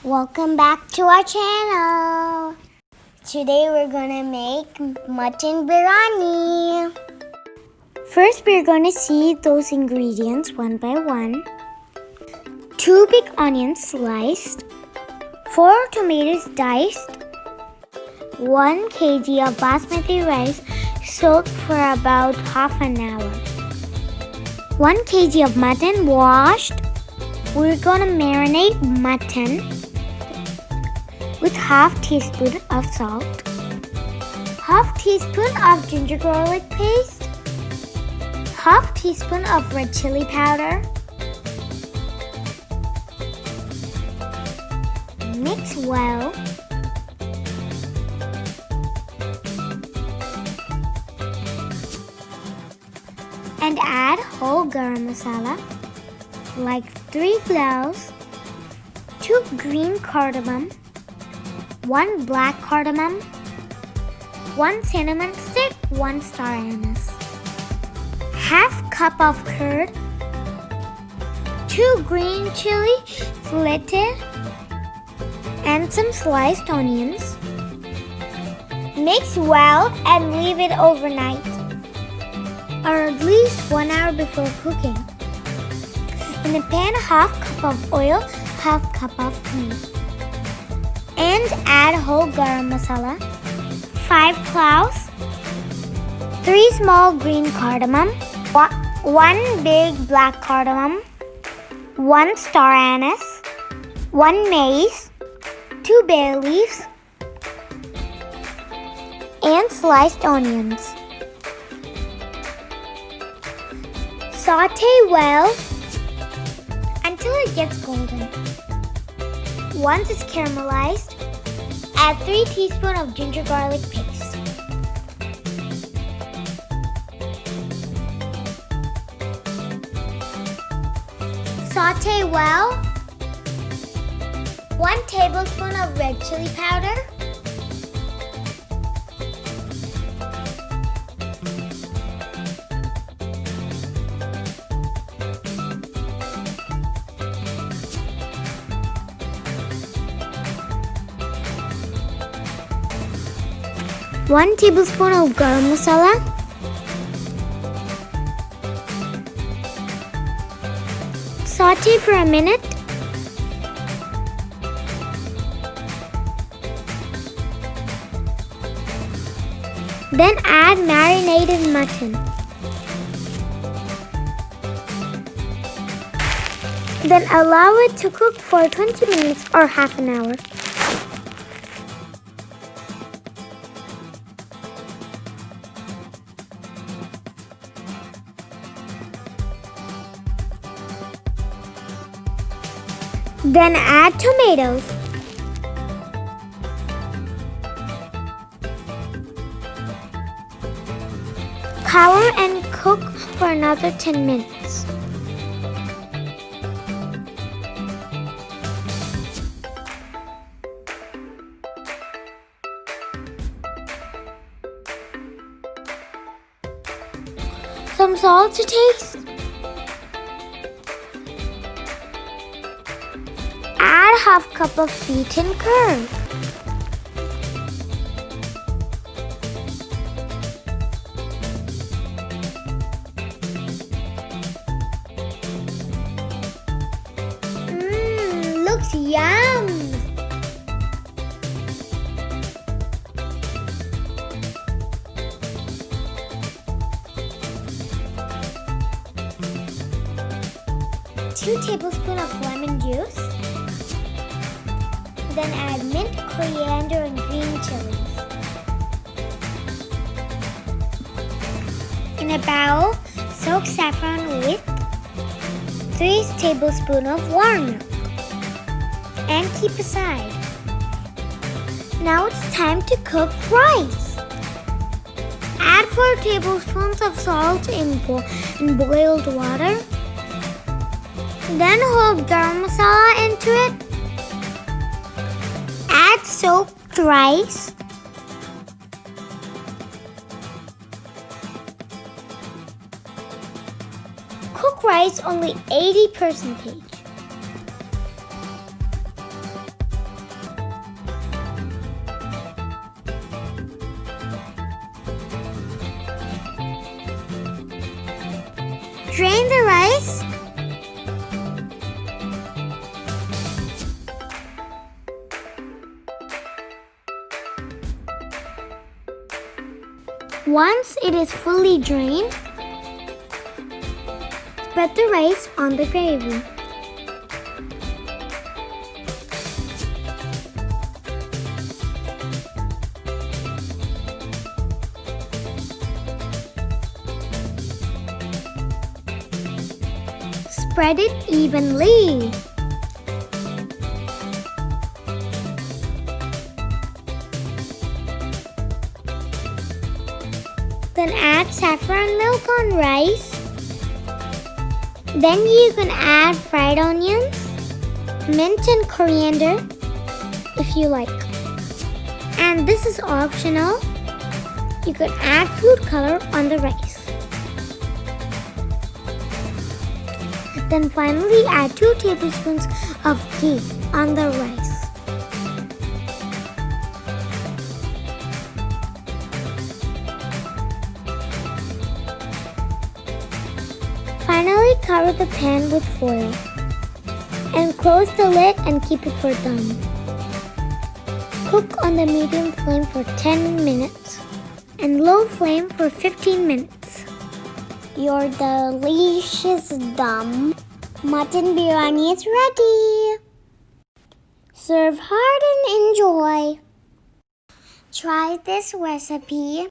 Welcome back to our channel. Today we're gonna make mutton biryani. First we're gonna see those ingredients one by one. 2 big onions sliced, 4 tomatoes diced, 1 kg of basmati rice soaked for about half an hour, 1 kg of mutton washed. We're gonna marinate mutton with half teaspoon of salt, half teaspoon of ginger garlic paste, half teaspoon of red chili powder. Mix well. And add whole garam masala like 3 cloves, 2 green cardamom, 1 black cardamom, 1 cinnamon stick, 1 star anise, half cup of curd, 2 green chili flitted, and some sliced onions. Mix well and leave it overnight, or at least 1 hour before cooking. In a pan, half cup of oil, half cup of ghee. And add whole garam masala, 5 cloves, 3 small green cardamom, 1 big black cardamom, 1 star anise, 1 mace, 2 bay leaves, and sliced onions. Saute well until it gets golden. Once it's caramelized, add 3 teaspoons of ginger garlic paste. Saute well. 1 tablespoon of red chili powder. One tablespoon of garam masala, saute for a minute, then add marinated mutton. Then allow it to cook for 20 minutes or half an hour. Then add tomatoes. Cover and cook for another 10 minutes. Some salt to taste. Add half cup of beaten curd. Looks yum! Two tablespoons of lemon juice. Then add mint, coriander, and green chilies. In a bowl, soak saffron with 3 tablespoons of warm milk and keep aside. Now it's time to cook rice. Add 4 tablespoons of salt in boiled water. Then hold garam masala into it. Add soaked rice. Cook rice only 80%. Drain the rice. Once it is fully drained, spread the rice on the gravy. Spread it evenly. Then add saffron milk on rice. Then you can add fried onions, mint and coriander if you like. And this is optional. You can add food color on the rice. Then finally add 2 tablespoons of ghee on the rice. Finally cover the pan with foil and close the lid and keep it for done. Cook on the medium flame for 10 minutes and low flame for 15 minutes. Your delicious dum mutton biryani is ready. Serve hard and enjoy. Try this recipe